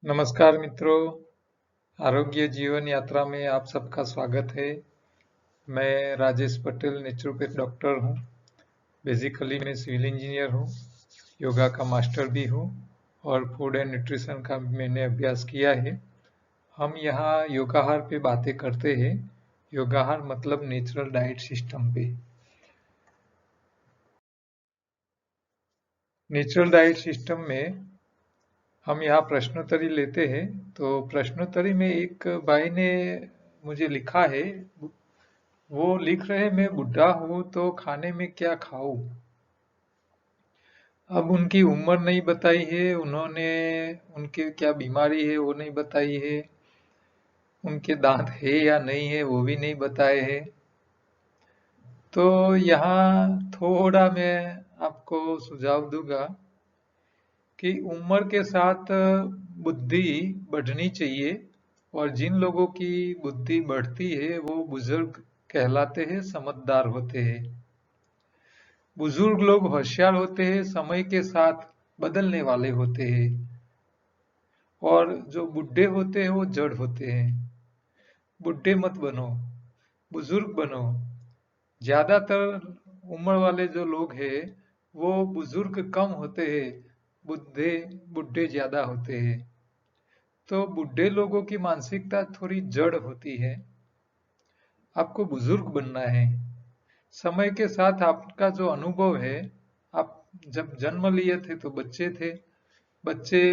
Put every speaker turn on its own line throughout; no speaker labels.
नमस्कार मित्रों, आरोग्य जीवन यात्रा में आप सबका स्वागत है। मैं राजेश पटेल, नेचुरोपैथ डॉक्टर हूँ। बेसिकली मैं सिविल इंजीनियर हूँ, योगा का मास्टर भी हूँ और फूड एंड न्यूट्रिशन का मैंने अभ्यास किया है। हम यहाँ योगाहार पे बातें करते हैं। योगाहार मतलब नेचुरल डाइट सिस्टम पे। नेचुरल डाइट सिस्टम में हम यहाँ प्रश्नोत्तरी लेते हैं। तो प्रश्नोत्तरी में एक भाई ने मुझे लिखा है, वो लिख रहे मैं बुढ़ा हूँ तो खाने में क्या खाऊं। अब उनकी उम्र नहीं बताई है उन्होंने, उनके क्या बीमारी है वो नहीं बताई है, उनके दांत है या नहीं है वो भी नहीं बताए हैं। तो यहाँ थोड़ा मैं आपको सुझाव दूंगा कि उम्र के साथ बुद्धि बढ़नी चाहिए, और जिन लोगों की बुद्धि बढ़ती है वो बुजुर्ग कहलाते हैं, समझदार होते हैं। बुजुर्ग लोग होशियार होते हैं, समय के साथ बदलने वाले होते हैं, और जो बुढ़े होते हैं वो जड़ होते हैं। बुढ़े मत बनो, बुजुर्ग बनो। ज्यादातर उम्र वाले जो लोग हैं वो बुजुर्ग कम होते हैं, बुढ़े बुढ़े ज्यादा होते हैं। तो बुढ़े लोगों की मानसिकता थोड़ी जड़ होती है। आपको बुजुर्ग बनना है। समय के साथ आपका जो अनुभव है, आप जब जन्म लिए थे तो बच्चे थे, बच्चे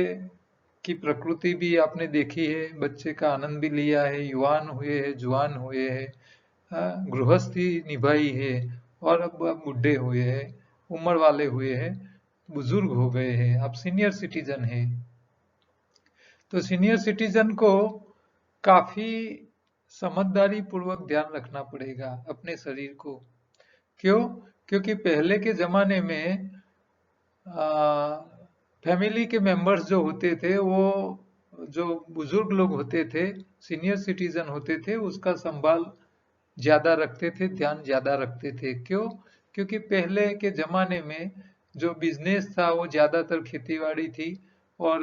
की प्रकृति भी आपने देखी है, बच्चे का आनंद भी लिया है, युवान हुए हैं, जुआन हुए हैं, गृहस्थी निभाई है, और अब आप बुढ़े हुए हैं, उम्र वाले हुए हैं, बुजुर्ग हो गए हैं, आप सीनियर सिटीजन हैं। तो सीनियर सिटीजन को काफी समझदारी पूर्वक ध्यान रखना पड़ेगा अपने शरीर को। क्यों? क्योंकि पहले के जमाने में फैमिली के मेंबर्स जो होते थे वो, जो बुजुर्ग लोग होते थे, सीनियर सिटीजन होते थे, उसका संभाल ज्यादा रखते थे, ध्यान ज्यादा रखते थे। क्यों? क्योंकि पहले के जमाने में जो बिजनेस था वो ज्यादातर खेतीबाड़ी थी, और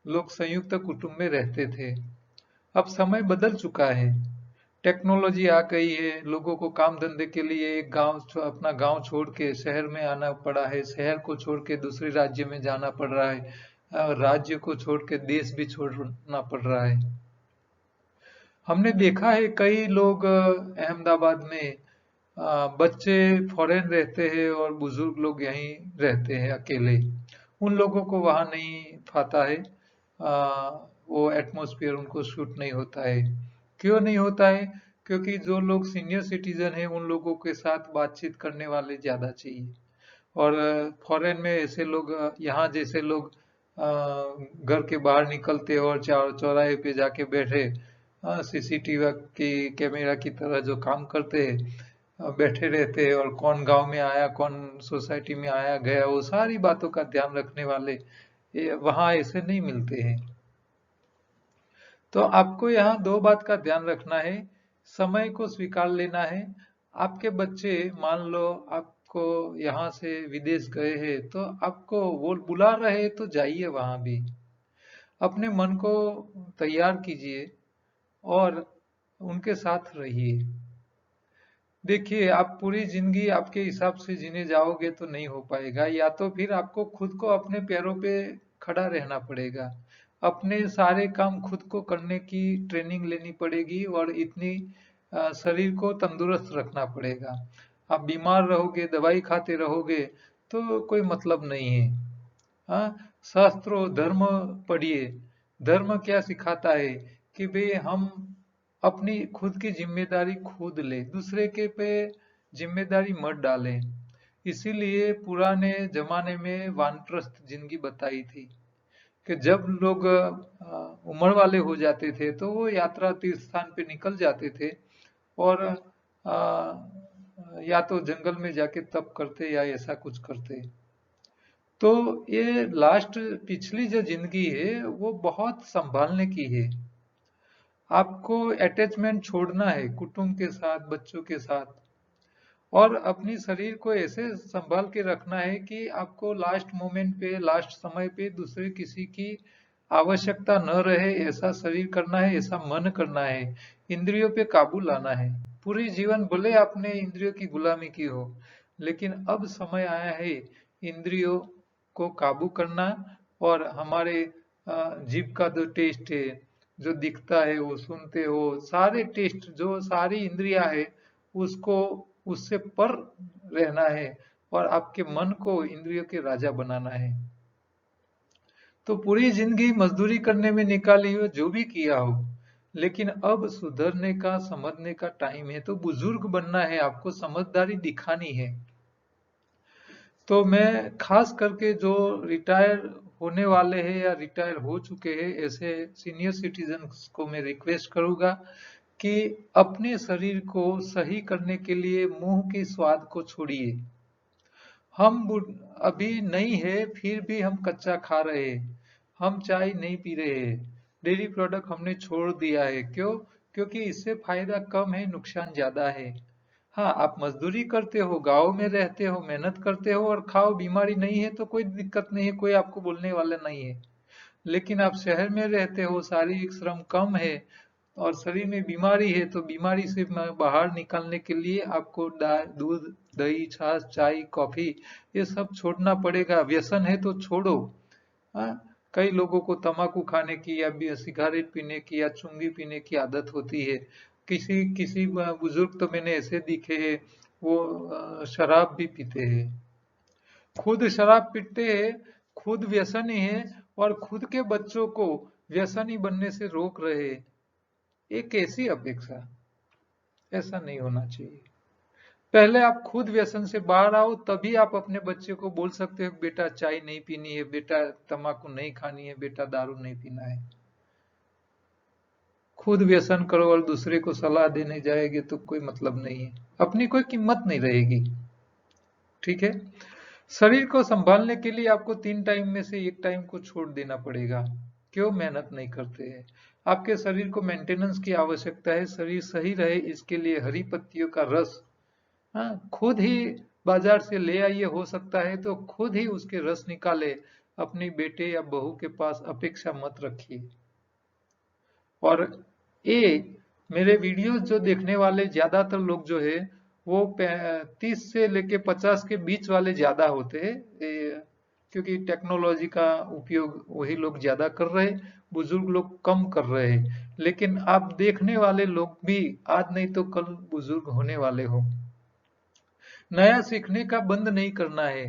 लोग संयुक्त कुटुंब में रहते थे। अब समय बदल चुका है, टेक्नोलॉजी आ गई है, लोगों को काम धंधे के लिए एक गांव, अपना गांव छोड़ के शहर में आना पड़ा है, शहर को छोड़ के दूसरे राज्य में जाना पड़ रहा है, राज्य को छोड़ के देश भी छोड़ना पड़ रहा है। हमने देखा है कई लोग अहमदाबाद में, बच्चे फॉरेन रहते हैं और बुजुर्ग लोग यहीं रहते हैं अकेले। उन लोगों को वहां नहीं पाता है, वो एटमॉस्फेयर उनको सूट नहीं होता है। क्यों नहीं होता है? क्योंकि जो लोग सीनियर सिटीजन है उन लोगों के साथ बातचीत करने वाले ज्यादा चाहिए। और फॉरेन में ऐसे लोग, यहाँ जैसे लोग घर के बाहर निकलते और चौराहे पे जाके बैठे सीसीटीवी की कैमरा की तरह जो काम करते हैं, बैठे रहते हैं, और कौन गांव में आया, कौन सोसाइटी में आया गया, वो सारी बातों का ध्यान रखने वाले वहां ऐसे नहीं मिलते हैं। तो आपको यहाँ दो बात का ध्यान रखना है। समय को स्वीकार लेना है। आपके बच्चे मान लो आपको यहाँ से विदेश गए हैं, तो आपको वो बुला रहे हैं तो जाइए वहां भी। अपने मन को तैयार कीजिए और उनके साथ रहिए। देखिए, आप पूरी जिंदगी आपके हिसाब से जीने जाओगे तो नहीं हो पाएगा, या तो फिर आपको खुद को अपने पैरों पे खड़ा रहना पड़ेगा, अपने सारे काम खुद को करने की ट्रेनिंग लेनी पड़ेगी, और इतनी शरीर को तंदुरुस्त रखना पड़ेगा। आप बीमार रहोगे, दवाई खाते रहोगे तो कोई मतलब नहीं है। हाँ, शास्त्रों धर्म पढ़िए। धर्म क्या सिखाता है कि भाई हम अपनी खुद की जिम्मेदारी खुद ले, दूसरे के पे जिम्मेदारी मत डालें। इसीलिए पुराने जमाने में वानप्रस्थ जिंदगी बताई थी कि जब लोग उम्र वाले हो जाते थे तो वो यात्रा तीर्थ स्थान पे निकल जाते थे, और या तो जंगल में जाके तप करते या ऐसा कुछ करते। तो ये लास्ट पिछली जो जिंदगी है वो बहुत संभालने की है। आपको अटैचमेंट छोड़ना है कुटुंब के साथ, बच्चों के साथ, और अपनी शरीर को ऐसे संभाल के रखना है कि आपको लास्ट मोमेंट पे, लास्ट समय पे दूसरे किसी की आवश्यकता न रहे ऐसा शरीर करना है, ऐसा मन करना है, इंद्रियों पे काबू लाना है। पूरी जीवन भले आपने इंद्रियों की गुलामी की हो, लेकिन अब समय आया है इंद्रियों को काबू करना। और हमारे जीभ का जो टेस्ट है, जो दिखता है, वो सुनते हो, सारे टेस्ट जो सारी इंद्रियां है, उसको उससे पर रहना है और आपके मन को इंद्रियों के राजा बनाना है। तो पूरी जिंदगी मजदूरी करने में निकाली हो, जो भी किया हो, लेकिन अब सुधरने का, समझने का टाइम है। तो बुजुर्ग बनना है, आपको समझदारी दिखानी है। तो मैं खास करके जो रिटायर होने वाले हैं या रिटायर हो चुके हैं ऐसे सीनियर सिटीजन्स को मैं रिक्वेस्ट करूंगा कि अपने शरीर को सही करने के लिए मुंह के स्वाद को छोड़िए। अभी नहीं है फिर भी हम कच्चा खा रहे हैं, हम चाय नहीं पी रहे हैं, डेयरी प्रोडक्ट हमने छोड़ दिया है। क्यों? क्योंकि इससे फायदा कम है, नुकसान ज्यादा है। हाँ, आप मजदूरी करते हो, गांव में रहते हो, मेहनत करते हो और खाओ, बीमारी नहीं है तो कोई दिक्कत नहीं है, कोई आपको बोलने वाला नहीं है। लेकिन आप शहर में रहते हो, शारीरिक श्रम कम है और शरीर में बीमारी है, तो बीमारी से बाहर निकलने के लिए आपको दूध, दही, छाछ, चाय, कॉफी ये सब छोड़ना पड़ेगा। व्यसन है तो छोड़ो। हाँ, कई लोगों को तंबाकू खाने की या सिगरेट पीने की या चुंगी पीने की आदत होती है। किसी किसी बुजुर्ग तो मैंने ऐसे दिखे हैं, वो शराब भी पीते हैं, खुद शराब पीते हैं, खुद व्यसनी है और खुद के बच्चों को व्यसनी बनने से रोक रहे हैं। ये कैसी अपेक्षा? ऐसा नहीं होना चाहिए। पहले आप खुद व्यसन से बाहर आओ, तभी आप अपने बच्चे को बोल सकते हो बेटा चाय नहीं पीनी है, बेटा तंबाकू नहीं खानी है, बेटा दारू नहीं पीना है। खुद व्यसन करो और दूसरे को सलाह देने जाएंगे तो कोई मतलब नहीं है, अपनी कोई कीमत नहीं रहेगी। ठीक है। शरीर को संभालने के लिए आपको 3 टाइम में से 1 टाइम को छोड़ देना पड़ेगा। क्यों? मेहनत नहीं करते हैं। आपके शरीर को मेंटेनेंस की आवश्यकता है, शरीर सही रहे इसके लिए हरी पत्तियों का रस, हाँ, खुद ही बाजार से ले आइए, हो सकता है तो खुद ही उसके रस निकाले, अपनी बेटे या बहू के पास अपेक्षा मत रखिए। और ये मेरे वीडियोस जो देखने वाले ज्यादातर लोग जो है वो 30 से लेके 50 के बीच वाले ज्यादा होते हैं, क्योंकि टेक्नोलॉजी का उपयोग वही लोग ज्यादा कर रहे हैं, बुजुर्ग लोग कम कर रहे हैं। लेकिन आप देखने वाले लोग भी आज नहीं तो कल बुजुर्ग होने वाले हो। नया सीखने का बंद नहीं करना है।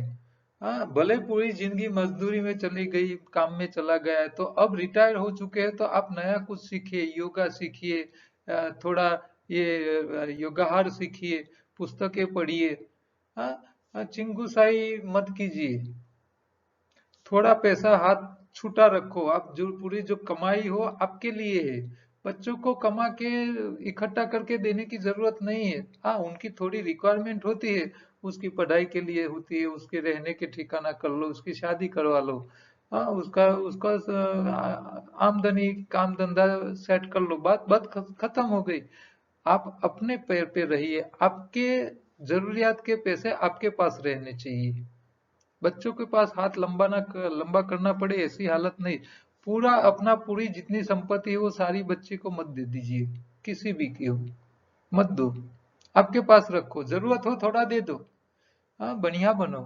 हाँ, भले पूरी जिंदगी मजदूरी में चली गई, काम में चला गया है, तो अब रिटायर हो चुके हैं तो आप नया कुछ सीखिए, योगा सीखिए, थोड़ा ये योगाहार सीखिए, पुस्तकें पढ़िए। हाँ, चिंगुसाई मत कीजिए, थोड़ा पैसा हाथ छूटा रखो। आप जो पूरी जो कमाई हो आपके लिए है, बच्चों को कमा के इकट्ठा करके देने की जरूरत नहीं है। हाँ, उनकी थोड़ी रिक्वायरमेंट होती है, उसकी पढ़ाई के लिए होती है, उसके रहने के ठिकाना कर लो, उसकी शादी करवा लो। हाँ, उसका उसका आमदनी काम धंधा सेट कर लो, बात बात खत्म हो गई। आप अपने पैर पे रहिए, आपके जरूरियात के पैसे आपके पास रहने चाहिए, बच्चों के पास हाथ लंबा करना पड़े ऐसी हालत नहीं। पूरा अपना पूरी जितनी संपत्ति है वो सारी बच्चे को मत दे दीजिए, किसी भी की हो मत दो, आपके पास रखो, जरूरत हो थोड़ा दे दो। हाँ, बढ़िया बनो।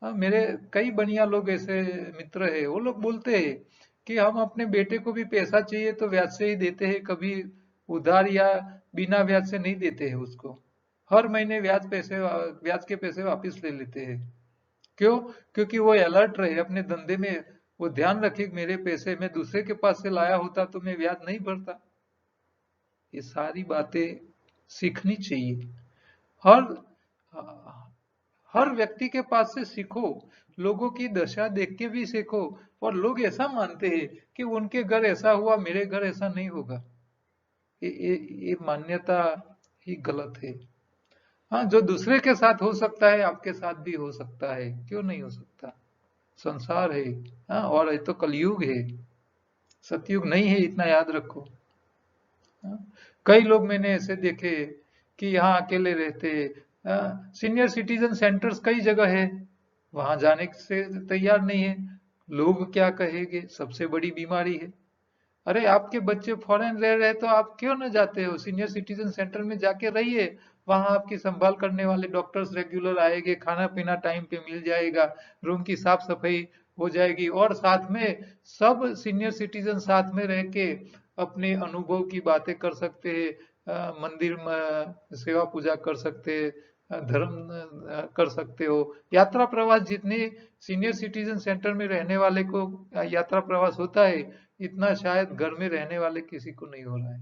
हाँ, मेरे कई बढ़िया लोग ऐसे मित्र है, वो लोग बोलते हैं कि हम अपने बेटे को भी पैसा चाहिए तो ब्याज से ही देते हैं, कभी उधार या बिना ब्याज से नहीं देते हैं उसको। हर महीने ब्याज के पैसे वापस ले लेते हैं। क्यों? क्योंकि वो अलर्ट रहे अपने धंधे में, वो ध्यान रखे कि मेरे पैसे मैं दूसरे के पास से लाया होता तो मैं ब्याज नहीं भरता। ये सारी बातें सीखनी चाहिए। हर हर व्यक्ति के पास से सीखो, लोगों की दशा देख के भी सीखो। और लोग ऐसा मानते हैं कि उनके घर ऐसा हुआ, मेरे घर ऐसा नहीं होगा। ये मान्यता ही गलत है। हाँ, जो दूसरे के साथ हो सकता है आपके साथ भी हो सकता है, क्यों नहीं हो सकता? संसार है। हाँ, और ये तो कलयुग है, सतयुग नहीं है, इतना याद रखो। हाँ, कई लोग मैंने ऐसे देखे कि यहाँ अकेले रहते, सीनियर सिटीजन सेंटर्स कई जगह है, वहां जाने से तैयार नहीं है। लोग क्या कहेंगे, सबसे बड़ी बीमारी है। अरे आपके बच्चे फॉरेन रह रहे हैं तो आप क्यों न जाते हो, सीनियर सिटीजन सेंटर में जाके रहिए। वहां आपकी संभाल करने वाले डॉक्टर्स रेगुलर आएंगे, खाना पीना टाइम पे मिल जाएगा, रूम की साफ सफाई हो जाएगी, और साथ में सब सीनियर सिटीजन साथ में रह के अपने अनुभव की बातें कर सकते हैं, मंदिर में सेवा पूजा कर सकते हैं, धर्म कर सकते हो। यात्रा प्रवास जितने सीनियर सिटीजन सेंटर में रहने वाले को यात्रा प्रवास होता है, इतना शायद घर में रहने वाले किसी को नहीं हो रहा है।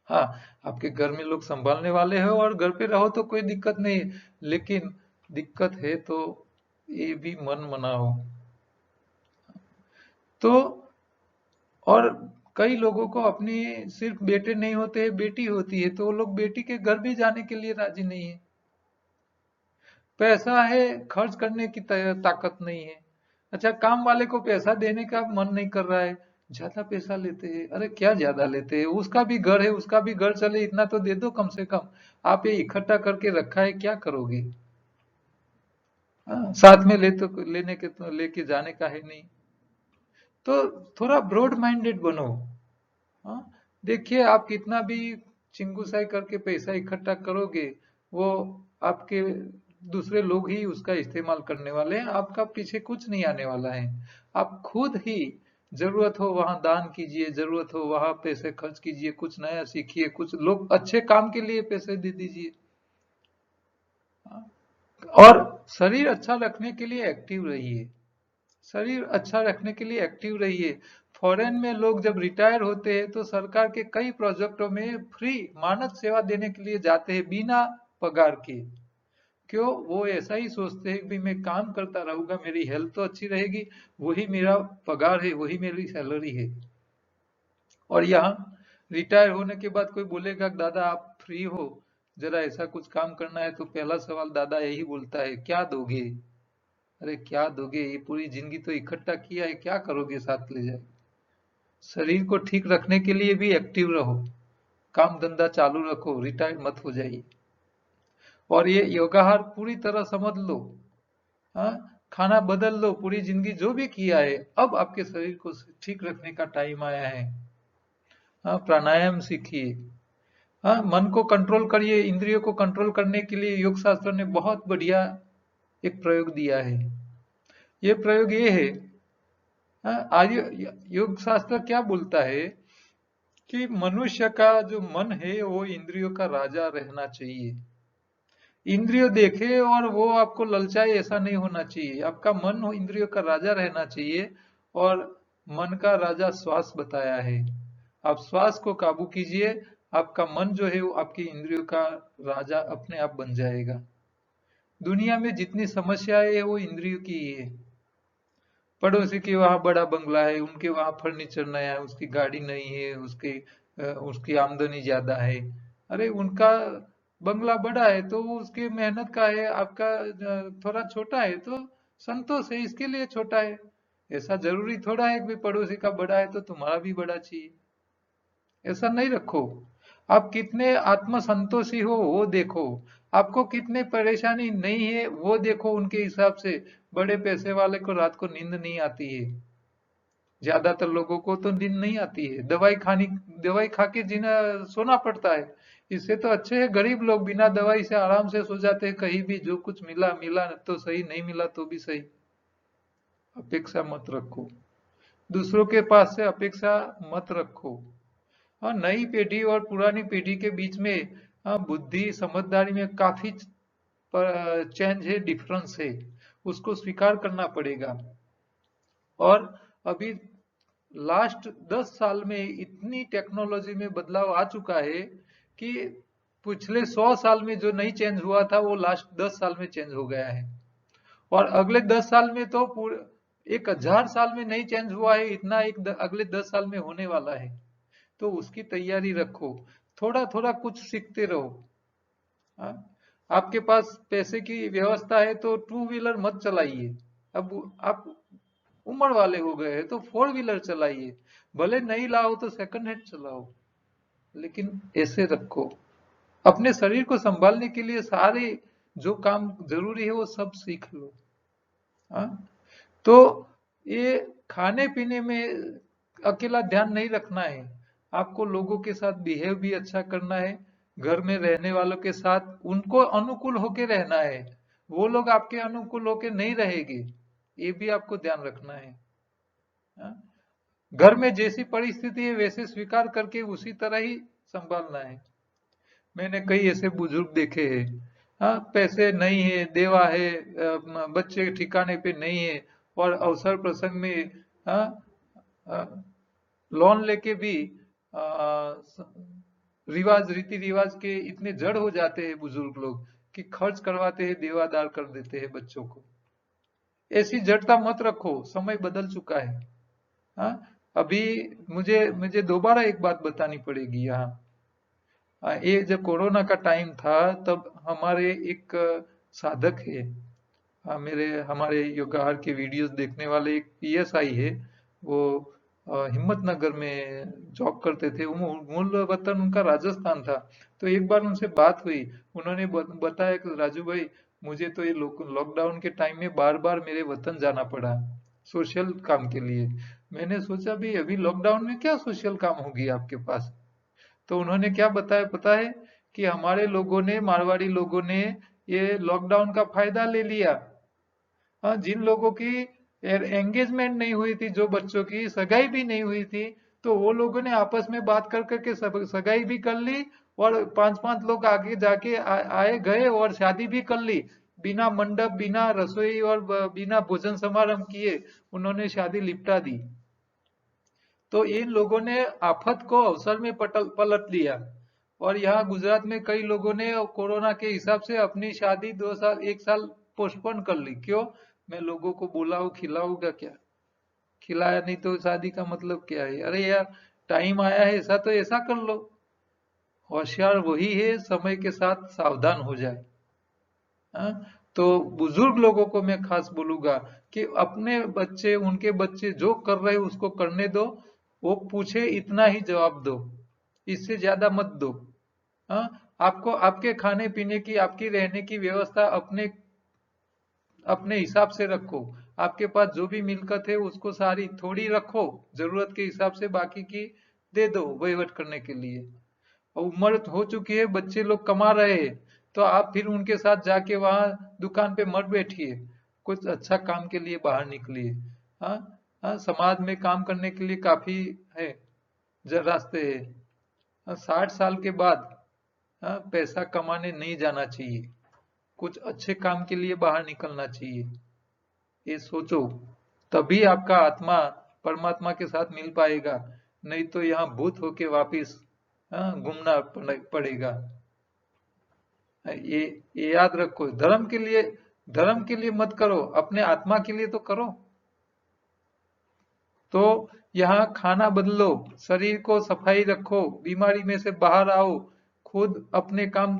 हाँ, आपके घर में लोग संभालने वाले हो और घर पे रहो तो कोई दिक्कत नहीं है, लेकिन दिक्कत है तो ये भी मन मनाओ। तो और कई लोगों को अपनी सिर्फ बेटे नहीं होते, बेटी होती है, तो वो लोग बेटी के घर भी जाने के लिए राजी नहीं है। पैसा है, खर्च करने की ताकत नहीं है। अच्छा, काम वाले को पैसा देने का मन नहीं कर रहा है, ज्यादा पैसा लेते हैं। अरे क्या ज्यादा लेते हैं, उसका भी घर है, उसका भी घर चले, इतना तो दे दो कम से कम। आप ये इकट्ठा करके रखा है, क्या करोगे? हाँ, साथ में ले तो लेने के तो लेके जाने का है नहीं। तो थोड़ा ब्रॉड माइंडेड बनो। हाँ, देखिए आप कितना भी चिंगुसाई करके पैसा इकट्ठा करोगे, वो आपके दूसरे लोग ही उसका इस्तेमाल करने वाले हैं, आपका पीछे कुछ नहीं आने वाला है। आप खुद ही जरूरत हो वहां दान कीजिए, जरूरत हो वहां पैसे खर्च कीजिए, कुछ नया सीखिए, कुछ लोग अच्छे काम के लिए पैसे दे दीजिए। हाँ, और शरीर अच्छा रखने के लिए एक्टिव रहिए। शरीर अच्छा रखने के लिए एक्टिव रहिए। फॉरेन में लोग जब रिटायर होते हैं तो सरकार के कई प्रोजेक्टों में फ्री मानद सेवा देने के लिए जाते हैं, बिना पगार के। क्यों? वो ऐसा ही सोचते हैं कि मैं काम करता रहूंगा, मेरी हेल्थ तो अच्छी रहेगी, वही मेरा पगार है, वही मेरी सैलरी है। और यहाँ रिटायर होने के बाद कोई बोलेगा दादा आप फ्री हो, जरा ऐसा कुछ काम करना है, तो पहला सवाल दादा यही बोलता है, क्या दोगे? अरे क्या दोगे, ये पूरी जिंदगी तो इकट्ठा किया है, क्या करोगे साथ ले जाए? शरीर को ठीक रखने के लिए भी एक्टिव रहो, काम धंधा चालू रखो, रिटायर मत हो जाइए। और ये योगाहार पूरी तरह समझ लो। हाँ, खाना बदल लो, पूरी जिंदगी जो भी किया है, अब आपके शरीर को ठीक रखने का टाइम आया है। हाँ, प्राणायाम सीखिए। हाँ, मन को कंट्रोल करिए, इंद्रियों को कंट्रोल करने के लिए योग शास्त्र ने बहुत बढ़िया एक प्रयोग दिया है। ये प्रयोग ये है, हाँ, आयु योग शास्त्र क्या बोलता है कि मनुष्य का जो मन है वो इंद्रियों का राजा रहना चाहिए। इंद्रियों देखे और वो आपको ललचाए, ऐसा नहीं होना चाहिए। आपका मन हो इंद्रियों का राजा रहना चाहिए। और मन का राजा श्वास बताया है, आप श्वास को काबू कीजिए, आपका मन जो है वो आपकी इंद्रियों का राजा अपने आप बन जाएगा। दुनिया में जितनी समस्याएं है वो इंद्रियों की ही है। पड़ोसी के वहां बड़ा बंगला है, उनके वहां फर्नीचर नया है, उसकी गाड़ी नहीं है, उसकी आमदनी ज्यादा है। अरे उनका बंगला बड़ा है तो वो उसकी मेहनत का है, आपका थोड़ा छोटा है तो संतोष है, इसके लिए छोटा है। ऐसा जरूरी थोड़ा है कि पड़ोसी का बड़ा है तो तुम्हारा भी बड़ा चाहिए। ऐसा नहीं रखो। आप कितने आत्मसंतोषी हो वो देखो, आपको कितने परेशानी नहीं है वो देखो। उनके हिसाब से बड़े पैसे वाले को रात को नींद नहीं आती है, ज्यादातर लोगों को तो नींद नहीं आती है, दवाई खा के जीना सोना पड़ता है। इससे तो अच्छे है गरीब लोग बिना दवाई से आराम से सो जाते हैं, कहीं भी जो कुछ मिला मिला तो सही, नहीं मिला तो भी सही। अपेक्षा मत रखो, दूसरों के पास से अपेक्षा मत रखो। हाँ, नई पीढ़ी और पुरानी पीढ़ी के बीच में हाँ, बुद्धि समझदारी में काफी चेंज है, डिफरेंस है, उसको स्वीकार करना पड़ेगा। और अभी लास्ट 10 साल में इतनी टेक्नोलॉजी में बदलाव आ चुका है कि पिछले 100 साल में जो नहीं चेंज हुआ था वो लास्ट 10 साल में चेंज हो गया है। और अगले 10 साल में तो पूरे 1000 साल में नहीं चेंज हुआ है, इतना अगले 10 साल में होने वाला है। तो उसकी तैयारी रखो, थोड़ा थोड़ा कुछ सीखते रहो। हाँ? आपके पास पैसे की व्यवस्था है तो टू व्हीलर मत चलाइए। अब आप उम्र वाले हो गए हैं तो फोर व्हीलर चलाइए, भले नहीं लाओ तो सेकंड हैंड चलाओ, लेकिन ऐसे रखो। अपने शरीर को संभालने के लिए सारे जो काम जरूरी है वो सब सीख लो। हाँ? तो ये खाने पीने में अकेला ध्यान नहीं रखना है, आपको लोगों के साथ बिहेव भी अच्छा करना है, घर में रहने वालों के साथ उनको अनुकूल होके रहना है, वो लोग आपके अनुकूल होके नहीं रहेंगे, ये भी आपको ध्यान रखना है। हाँ? घर में जैसी परिस्थिति है वैसे स्वीकार करके उसी तरह ही संभालना है। मैंने कई ऐसे बुजुर्ग देखे हैं, हाँ, पैसे नहीं है, देवा है, बच्चे ठिकाने पे नहीं है, और अवसर प्रसंग में, हाँ, लोन लेके भी रिवाज रीति रिवाज के इतने जड़ हो जाते हैं बुजुर्ग लोग कि खर्च करवाते हैं, देवादार कर देते हैं बच्चों को। ऐसी जड़ता मत रखो, समय बदल चुका है। हाँ, अभी मुझे मुझे दोबारा एक बात बतानी पड़ेगी यहाँ। ये जब कोरोना का टाइम था तब हमारे एक साधक है, मेरे हमारे योगाहार के वीडियोस देखने वाले एक पीएसआई है, वो हिम्मतनगर में जॉब करते थे, मूल वतन उनका राजस्थान था। तो एक बार उनसे बात हुई, उन्होंने बताया कि राजू भाई, मुझे तो ये लॉकडाउन के टाइम में बार बार मेरे वतन जाना पड़ा सोशल काम के लिए। मैंने सोचा भी अभी लॉकडाउन में क्या सोशल काम होगी आपके पास। तो उन्होंने क्या बताया पता है, कि हमारे लोगों ने, मारवाड़ी लोगों ने ये लॉकडाउन का फायदा ले लिया। हाँ, जिन लोगों की एंगेजमेंट नहीं हुई थी, जो बच्चों की सगाई भी नहीं हुई थी, तो वो लोगों ने आपस में बात कर करके सगाई भी कर ली, और पांच पांच लोग आगे जाके आए गए और शादी भी कर ली, बिना मंडप, बिना रसोई और बिना भोजन समारंभ किए उन्होंने शादी लिपटा दी। तो इन लोगों ने आफत को अवसर में पलट लिया। और यहाँ गुजरात में कई लोगों ने कोरोना के हिसाब से अपनी शादी 2 साल 1 साल पोस्टपोन कर ली। क्यों? मैं लोगों को बुलाऊं, खिलाऊंगा क्या? खिलाया नहीं तो शादी का मतलब क्या है? अरे यार, टाइम आया है ऐसा तो ऐसा कर लो। होशियार वही है समय के साथ सावधान हो जाए। हाँ? तो बुजुर्ग लोगों को मैं खास बोलूंगा कि अपने बच्चे, उनके बच्चे जो कर रहे हैं उसको करने दो, वो पूछे इतना ही जवाब दो, इससे ज्यादा मत दो। हाँ? आपको आपके खाने पीने की, आपकी रहने की व्यवस्था अपने अपने हिसाब से रखो। आपके पास जो भी मिलकत है उसको सारी थोड़ी रखो, जरूरत के हिसाब से बाकी की दे दो वहीवट करने के लिए। और उम्र हो चुकी है, बच्चे लोग कमा रहे हैं, तो आप फिर उनके साथ जाके वहां दुकान पे मत बैठिए, कुछ अच्छा काम के लिए बाहर निकलिए। हाँ, हाँ, समाज में काम करने के लिए काफी है, रास्ते है। हाँ, 60 साल के बाद, हाँ, पैसा कमाने नहीं जाना चाहिए, कुछ अच्छे काम के लिए बाहर निकलना चाहिए। ये सोचो, तभी आपका आत्मा परमात्मा के साथ मिल पाएगा, नहीं तो यहाँ भूत होके वापिस, हाँ, घूमना पड़ेगा। ये ये याद रखो, धर्म के लिए मत करो, अपने आत्मा के लिए तो करो। तो यहाँ खाना बदलो, शरीर को सफाई रखो, बीमारी में से बाहर आओ, खुद अपने काम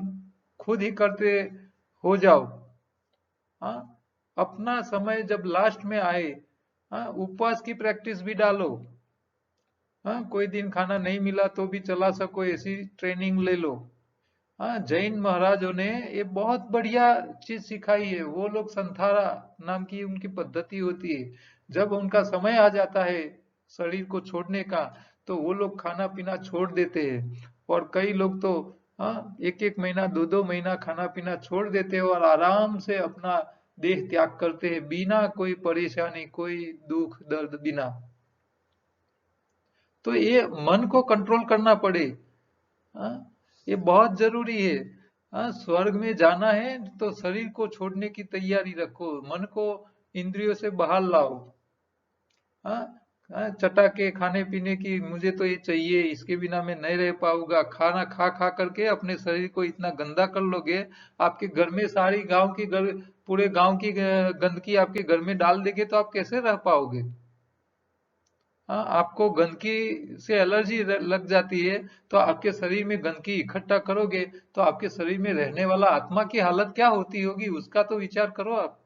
खुद ही करते हो जाओ। हाँ, अपना समय जब लास्ट में आए, हाँ, उपवास की प्रैक्टिस भी डालो। हाँ, कोई दिन खाना नहीं मिला तो भी चला सको ऐसी ट्रेनिंग ले लो। हाँ, जैन महाराजों ने ये बहुत बढ़िया चीज सिखाई है। वो लोग संथारा नाम की उनकी पद्धति होती है, जब उनका समय आ जाता है शरीर को छोड़ने का, तो वो लोग खाना पीना छोड़ देते हैं। और कई लोग तो, हाँ, एक एक महीना, दो दो महीना खाना पीना छोड़ देते हैं और आराम से अपना देह त्याग करते हैं, बिना कोई परेशानी, कोई दुख दर्द बिना। तो ये मन को कंट्रोल करना पड़े। हाँ, ये बहुत जरूरी है। हाँ, स्वर्ग में जाना है तो शरीर को छोड़ने की तैयारी रखो, मन को इंद्रियों से बाहर लाओ। हाँ, हाँ, चटाके खाने पीने की, मुझे तो ये चाहिए, इसके बिना मैं नहीं रह पाऊंगा, खाना खा खा करके अपने शरीर को इतना गंदा कर लोगे, आपके घर में सारी गांव की पूरे गांव की गंदगी आपके घर में डाल देंगे तो आप कैसे रह पाओगे? हाँ, आपको गंदगी से एलर्जी लग जाती है, तो आपके शरीर में गंदगी इकट्ठा करोगे तो आपके शरीर में रहने वाला आत्मा की हालत क्या होती होगी, उसका तो विचार करो आप।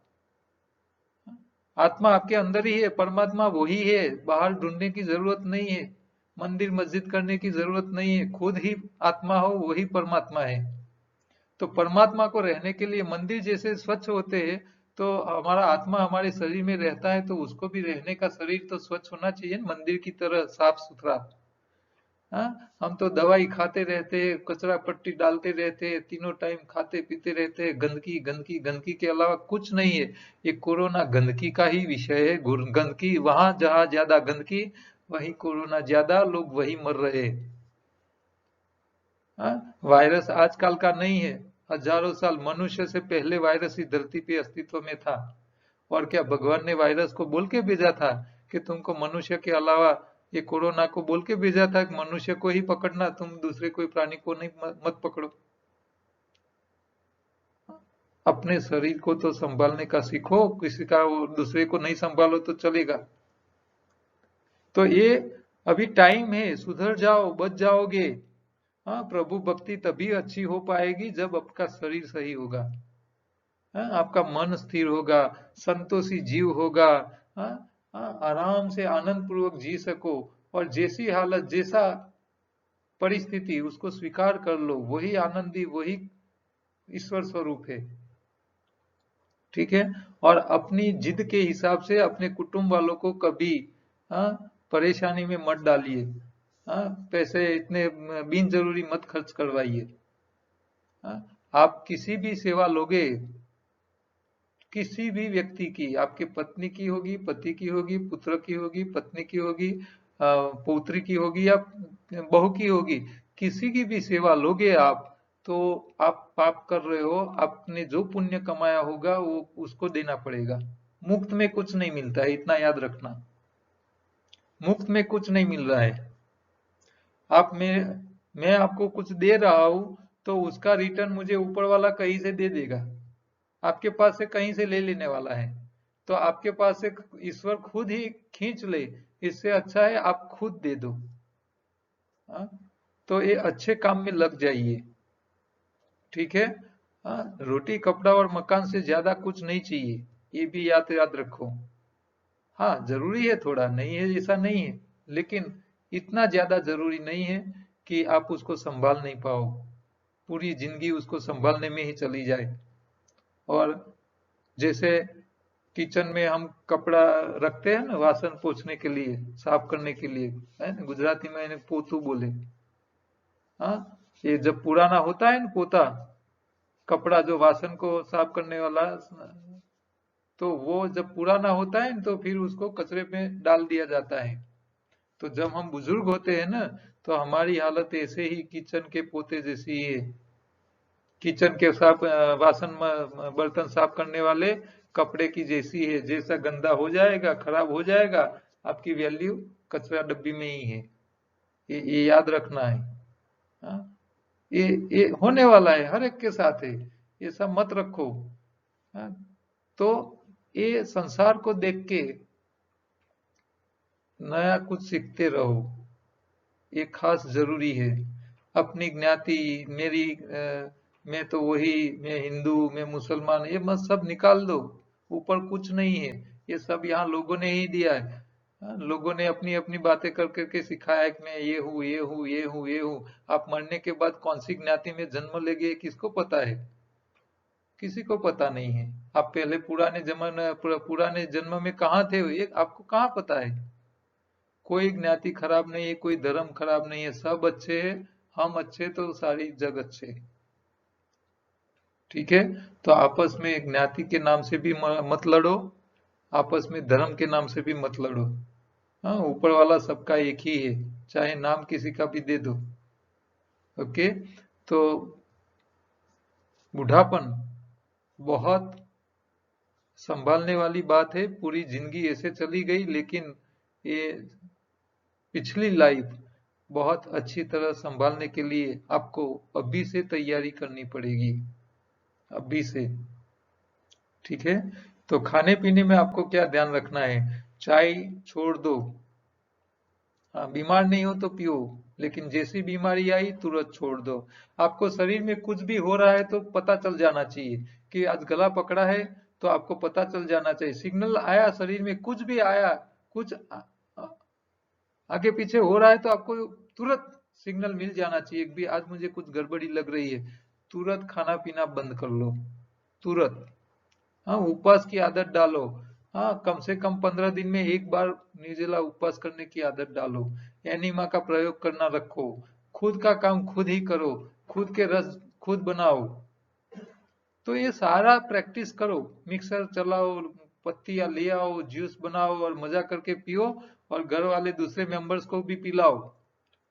आत्मा आपके अंदर ही है, परमात्मा वही है, बाहर ढूंढने की जरूरत नहीं है, मंदिर मस्जिद करने की जरूरत नहीं है, खुद ही आत्मा हो वही परमात्मा है। तो परमात्मा को रहने के लिए मंदिर जैसे स्वच्छ होते हैं, तो हमारा आत्मा हमारे शरीर में रहता है, तो उसको भी रहने का शरीर तो स्वच्छ होना चाहिए, मंदिर की तरह साफ सुथरा। हाँ, हम तो दवाई खाते रहते हैं, कचरा पट्टी डालते रहते हैं, तीनों टाइम खाते पीते रहते हैं, गंदगी गंदगी गंदगी के अलावा कुछ नहीं है। ये कोरोना गंदगी का ही विषय है। गंदगी, वहां जहाँ ज्यादा गंदगी वहीं कोरोना ज्यादा, लोग वहीं मर रहे हैं। हाँ, वायरस आजकल का नहीं है। हजारों साल मनुष्य से पहले वायरस इस धरती पे अस्तित्व में था। और क्या भगवान ने वायरस को बोल के भेजा था कि तुमको मनुष्य के अलावा, ये कोरोना को बोल के भेजा था कि मनुष्य को ही पकड़ना, तुम दूसरे कोई प्राणी को नहीं, मत पकड़ो। अपने शरीर को तो संभालने का सीखो, किसी का वो दूसरे को नहीं संभालो तो चलेगा। तो ये अभी टाइम है, सुधर जाओ, बच जाओगे। हाँ, प्रभु भक्ति तभी अच्छी हो पाएगी जब आपका शरीर सही होगा। हाँ, आपका मन स्थिर होगा, संतोषी जीव होगा। हाँ, हाँ, आराम से आनंद पूर्वक जी सको। और जैसी हालत, जैसा परिस्थिति, उसको स्वीकार कर लो, वही आनंदी, वही ईश्वर स्वरूप है। ठीक है। और अपनी जिद के हिसाब से अपने कुटुंब वालों को कभी, हाँ, परेशानी में मत डालिए। हाँ, पैसे इतने बिन जरूरी मत खर्च करवाइए। हाँ, आप किसी भी सेवा लोगे, किसी भी व्यक्ति की, आपकी पत्नी की होगी, पति की होगी, पुत्र की होगी, पत्नी की होगी, पौत्री की होगी, या बहू की होगी, किसी की भी सेवा लोगे आप, तो आप पाप कर रहे हो। आपने जो पुण्य कमाया होगा वो उसको देना पड़ेगा। मुफ्त में कुछ नहीं मिलता है, इतना याद रखना। मुफ्त में कुछ नहीं मिल रहा है। आप मैं आपको कुछ दे रहा हूं, तो उसका रिटर्न मुझे ऊपर वाला कहीं से दे देगा। आपके पास से कहीं से ले लेने वाला है। तो आपके पास से ईश्वर खुद ही खींच ले। इससे अच्छा है आप खुद दे दो। हाँ? तो ये अच्छे काम में लग जाइए। ठीक है। हाँ, रोटी कपड़ा और मकान से ज्यादा कुछ नहीं चाहिए, ये भी याद याद रखो। हाँ, जरूरी है थोड़ा, नहीं है ऐसा नहीं है, लेकिन इतना ज्यादा जरूरी नहीं है कि आप उसको संभाल नहीं पाओ, पूरी जिंदगी उसको संभालने में ही चली जाए। और जैसे किचन में हम कपड़ा रखते हैं ना, वासन पोछने के लिए, साफ करने के लिए, है ना, गुजराती में इन्हें पोतू बोले। हाँ, ये जब पुराना होता है ना पोता, कपड़ा जो वासन को साफ करने वाला, तो वो जब पुराना होता है तो फिर उसको कचरे में डाल दिया जाता है। तो जब हम बुजुर्ग होते हैं ना, तो हमारी हालत ऐसे ही किचन के पोते जैसी है। किचन के साफ वासन बर्तन साफ करने वाले कपड़े की जैसी है। जैसा गंदा हो जाएगा, खराब हो जाएगा, आपकी वैल्यू कचरा डब्बी में ही है। ये याद रखना है। हाँ? ये होने वाला है, हर एक के साथ है। ये सब मत रखो। हाँ? तो ये संसार को देख के नया कुछ सीखते रहो, ये खास जरूरी है। अपनी ज्ञाति, मेरी मैं तो वही, मैं हिंदू, मैं मुसलमान, ये मत सब निकाल दो। ऊपर कुछ नहीं है, ये सब यहाँ लोगों ने ही दिया है। हाँ, लोगों ने अपनी अपनी बातें कर करके सिखाया है कि मैं ये हूँ, ये हूँ, ये हूँ, ये हूँ। आप मरने के बाद कौन सी ज्ञाति में जन्म लेंगे किसको पता है? किसी को पता नहीं है। आप पहले पुराने जमाने, पुराने जन्म में कहाँ थे, ये आपको कहाँ पता है? कोई ज्ञाति खराब नहीं है, कोई धर्म खराब नहीं है, सब अच्छे हैं। हम अच्छे तो सारी जग अच्छे। ठीक है। तो आपस में ज्ञाति के नाम से भी मत लड़ो, आपस में धर्म के नाम से भी मत लड़ो। हाँ, ऊपर वाला सबका एक ही है, चाहे नाम किसी का भी दे दो। ओके। तो बुढ़ापन बहुत संभालने वाली बात है। पूरी जिंदगी ऐसे चली गई, लेकिन ये पिछली लाइफ बहुत अच्छी तरह संभालने के लिए आपको अभी से तैयारी करनी पड़ेगी, अभी से। ठीक है। तो खाने पीने में आपको क्या ध्यान रखना है? चाय छोड़ दो। हाँ, बीमार नहीं हो तो पियो, लेकिन जैसी बीमारी आई तुरंत छोड़ दो। आपको शरीर में कुछ भी हो रहा है तो पता चल जाना चाहिए कि आज गला पकड़ा है, तो आपको पता चल जाना चाहिए। सिग्नल आया शरीर में, कुछ भी आया, कुछ आगे पीछे हो रहा है, तो आपको तुरंत सिग्नल मिल जाना चाहिए कि भी आज मुझे कुछ गड़बड़ी लग रही है। तुरंत खाना पीना बंद कर लो, तुरंत। हाँ, उपवास की आदत डालो। हाँ, कम से कम 15 दिन में एक बार निर्जला उपवास करने की आदत डालो। एनिमा का प्रयोग करना रखो। खुद का काम खुद ही करो। खुद के रस खुद बनाओ। तो ये सारा प्रैक्टिस करो। मिक्सर चलाओ, पत्तियां ले आओ, जूस बनाओ और मजा करके पियो। और घर वाले दूसरे मेंबर्स को भी पिलाओ।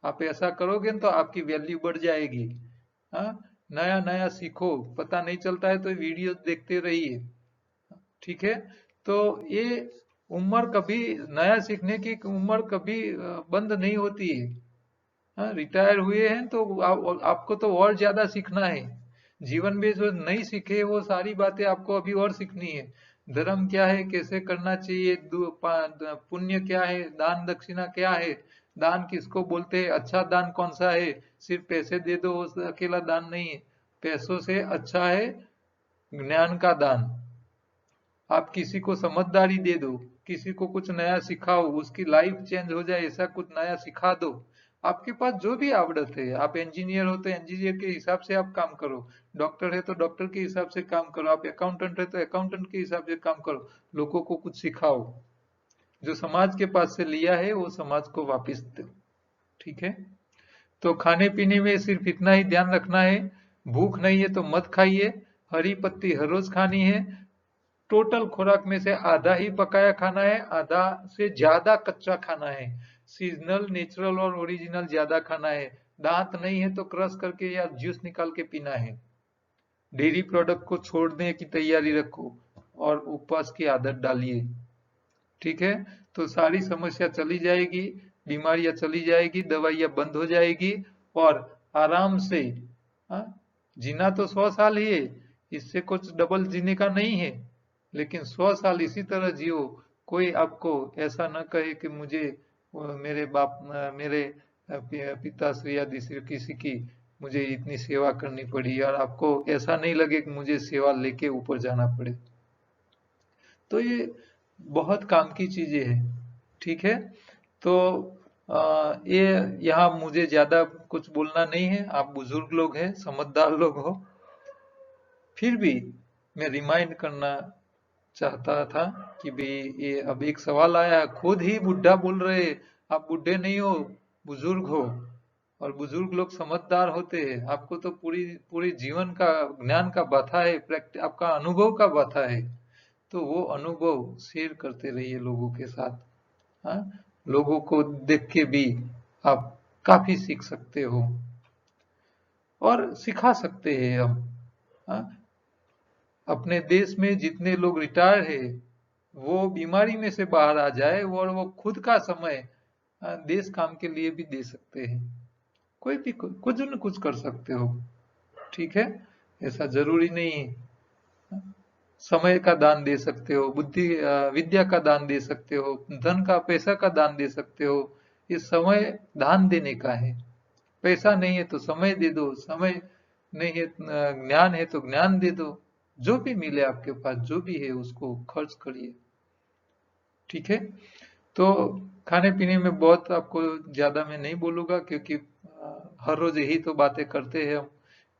आप ऐसा करोगे तो आपकी वैल्यू बढ़ जाएगी। हाँ, नया नया सीखो। पता नहीं चलता है तो वीडियो देखते रहिए। ठीक है। तो ये उम्र कभी, नया सीखने की उम्र कभी बंद नहीं होती है। हाँ, रिटायर हुए हैं तो आपको तो और ज्यादा सीखना है। जीवन में जो नहीं सीखे वो सारी बातें आपको अभी और सीखनी है। धर्म क्या है, कैसे करना चाहिए, पुण्य क्या है, दान दक्षिणा क्या है, दान किसको बोलते हैं, अच्छा दान कौन सा है। सिर्फ पैसे दे दो वो अकेला दान नहीं है। पैसों से अच्छा है ज्ञान का दान। आप किसी को समझदारी दे दो, किसी को कुछ नया सिखाओ, उसकी लाइफ चेंज हो जाए ऐसा कुछ नया सिखा दो। आपके पास जो भी आवड़त है, आप इंजीनियर हो तो इंजीनियर के हिसाब से आप काम करो। डॉक्टर है तो डॉक्टर के हिसाब से काम करो। आप अकाउंटेंट है तो अकाउंटेंट के हिसाब से काम करो। लोगों को कुछ सिखाओ। जो समाज के पास से लिया है वो समाज को वापस दो। ठीक है। तो खाने पीने में सिर्फ इतना ही ध्यान रखना है। भूख नहीं है तो मत खाइए। हरी पत्ती हर रोज खानी है। टोटल खुराक में से आधा ही पकाया खाना है, आधा से ज्यादा कच्चा खाना है। सीजनल, नेचुरल और ओरिजिनल ज्यादा खाना है। दांत नहीं है तो क्रश करके या जूस निकाल के पीना है। डेयरी प्रोडक्ट को छोड़ने की तैयारी रखो और उपवास की आदत डालिए। ठीक है। तो सारी समस्या चली जाएगी, बीमारियां चली जाएगी, दवाइयां बंद हो जाएगी। और आराम से, हाँ, जीना तो 100 साल ही है। इससे कुछ डबल जीने का नहीं है। लेकिन 100 साल इसी तरह जियो। कोई आपको ऐसा न कहे कि मुझे मेरे बाप, मेरे पिताश्री या किसी की मुझे इतनी सेवा करनी पड़ी, और आपको ऐसा नहीं लगे कि मुझे सेवा लेके ऊपर जाना पड़े। तो ये बहुत काम की चीजें हैं। ठीक है। तो ये यहाँ मुझे ज्यादा कुछ बोलना नहीं है। आप बुजुर्ग लोग हैं, समझदार लोग हो। फिर भी मैं रिमाइंड करना चाहता था कि भाई ये अब एक सवाल आया है, खुद ही बुढ़ा बोल रहे। आप बुढ़े नहीं हो, बुजुर्ग हो। और बुजुर्ग लोग समझदार होते हैं। आपको तो पूरी पूरी जीवन का ज्ञान का बाथा है, आपका अनुभव का बाथा है। तो वो अनुभव शेयर करते रहिए लोगों के साथ। हाँ, लोगों को देख के भी आप काफी सीख सकते हो और सिखा सकते हैं हम। हाँ, अपने देश में जितने लोग रिटायर है वो बीमारी में से बाहर आ जाए और वो खुद का समय देश काम के लिए भी दे सकते हैं। कोई भी कुछ न कुछ कर सकते हो। ठीक है। ऐसा जरूरी नहीं है। समय का दान दे सकते हो, बुद्धि विद्या का दान दे सकते हो, धन का पैसा का दान दे सकते हो। ये समय दान देने का है। पैसा नहीं है तो समय दे दो, समय नहीं है ज्ञान है तो ज्ञान दे दो। जो भी मिले आपके पास जो भी है उसको खर्च करिए। ठीक है। तो खाने पीने में बहुत आपको ज्यादा मैं नहीं बोलूंगा, क्योंकि हर रोज यही तो बातें करते हैं हम।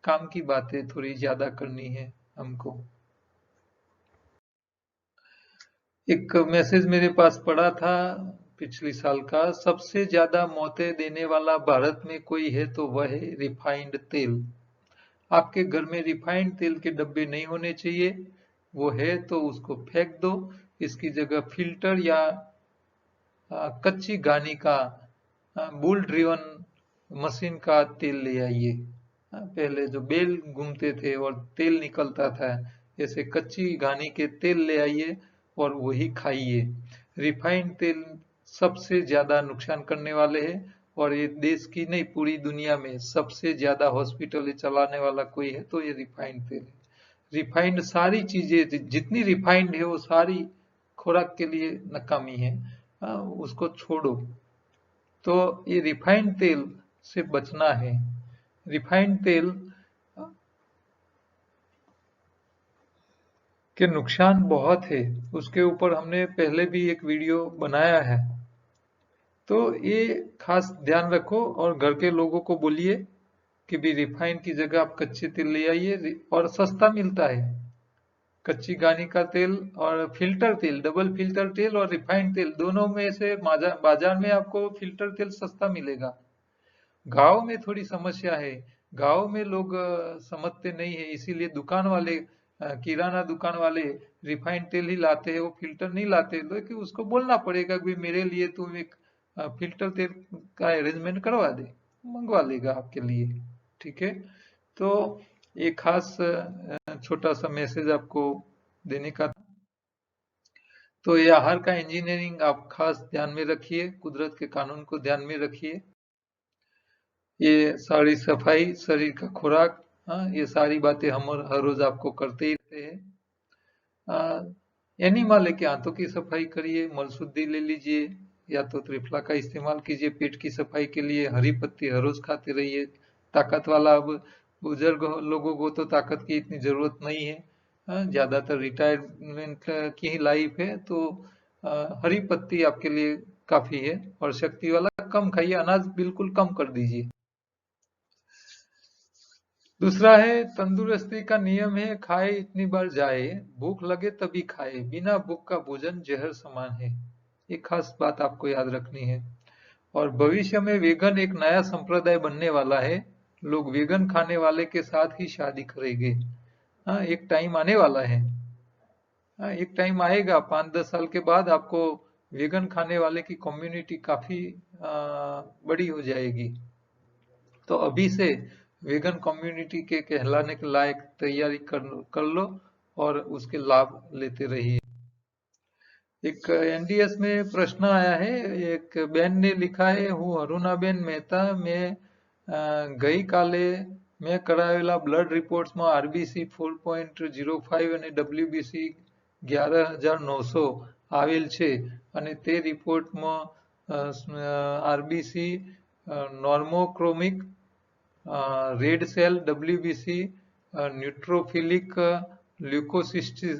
काम की बातें थोड़ी ज्यादा करनी है हमको। एक मैसेज मेरे पास पड़ा था पिछले साल का, सबसे ज्यादा मौतें देने वाला भारत में कोई है तो वह है रिफाइंड तेल। आपके घर में रिफाइंड तेल के डब्बे नहीं होने चाहिए। वो है तो उसको फेंक दो। इसकी जगह फिल्टर या कच्ची घानी का बुल ड्रिवन मशीन का तेल ले आइए। पहले जो बेल घूमते थे और तेल निकलता था, ऐसे कच्ची घानी के तेल ले आइए और वही खाइए। रिफाइंड तेल सबसे ज्यादा नुकसान करने वाले हैं। और ये देश की नहीं पूरी दुनिया में सबसे ज्यादा हॉस्पिटल चलाने वाला कोई है तो ये रिफाइंड तेल है। रिफाइंड सारी चीजें जितनी रिफाइंड है वो सारी खुराक के लिए नकामी है। उसको छोड़ो। तो ये रिफाइंड तेल से बचना है। रिफाइंड तेल के नुकसान बहुत है। उसके ऊपर हमने पहले भी एक वीडियो बनाया है। तो ये खास ध्यान रखो और घर के लोगों को बोलिए कि भी रिफाइंड की जगह आप कच्चे तेल ले आइए और सस्ता मिलता है। कच्ची घानी का तेल और फिल्टर तेल, डबल फिल्टर तेल और रिफाइंड तेल, दोनों में से बाजार में आपको फिल्टर तेल सस्ता मिलेगा। गांव में थोड़ी समस्या है, गांव में लोग समझते नहीं है, इसीलिए दुकान वाले, किराना दुकान वाले रिफाइंड तेल ही लाते हैं, वो फिल्टर नहीं लाते। लेकिन उसको बोलना पड़ेगा कि मेरे लिए तुम एक फिल्टर तेल का अरेंजमेंट करवा दे, मंगवा लेगा आपके लिए। ठीक है, तो एक खास छोटा सा मैसेज आपको देने का था। तो ये आहार का इंजीनियरिंग आप खास ध्यान में रखिए, कुदरत के कानून को ध्यान में रखिए। ये सारी सफाई, शरीर का खुराक, हाँ, ये सारी बातें हम हर रोज आपको करते ही रहते हैं। एनिमा लेके आंतों की सफाई करिए, मल शुद्धि ले लीजिए, या तो त्रिफला का इस्तेमाल कीजिए पेट की सफाई के लिए, हरी पत्ती हर रोज खाते रहिए। ताकत वाला, अब बुजुर्ग लोगों को तो ताकत की इतनी जरूरत नहीं है, ज्यादातर रिटायरमेंट की ही लाइफ है, तो हरी पत्ती आपके लिए काफी है। और शक्ति वाला कम खाइए, अनाज बिल्कुल कम कर दीजिए। दूसरा है, तंदुरुस्ती का नियम है, खाए इतनी बार जाए, भूख लगे तभी खाए, बिना भूख का भोजन जहर समान है। ये खास बात आपको याद रखनी है। और भविष्य में वेगन एक नया संप्रदाय बनने वाला है, लोग वेगन खाने वाले के साथ ही शादी करेंगे। हाँ, एक टाइम आने वाला है। हाँ, एक टाइम आएगा 5-10 साल के बाद, आपको वेगन खाने वाले की कम्युनिटी काफी बड़ी हो जाएगी। तो अभी से वेगन कम्युनिटी के कहलाने के लायक तैयारी कर लो और उसके लाभ लेते रहिए। एक एनडीएस में प्रश्न आया है, एक बहन ने लिखा है, હું અરુણાબેન મહેતા, मैं ગઈ કાલે મેં કરાવેલા બ્લડ રિપોર્ટ્સમાં આરબીસી 4.05 અને ડબ્લ્યુબીસી 11,900 આવેલ છે, અને તે રિપોર્ટમાં RBC normochromic, red cell, WBC, neutrophilic leukocytosis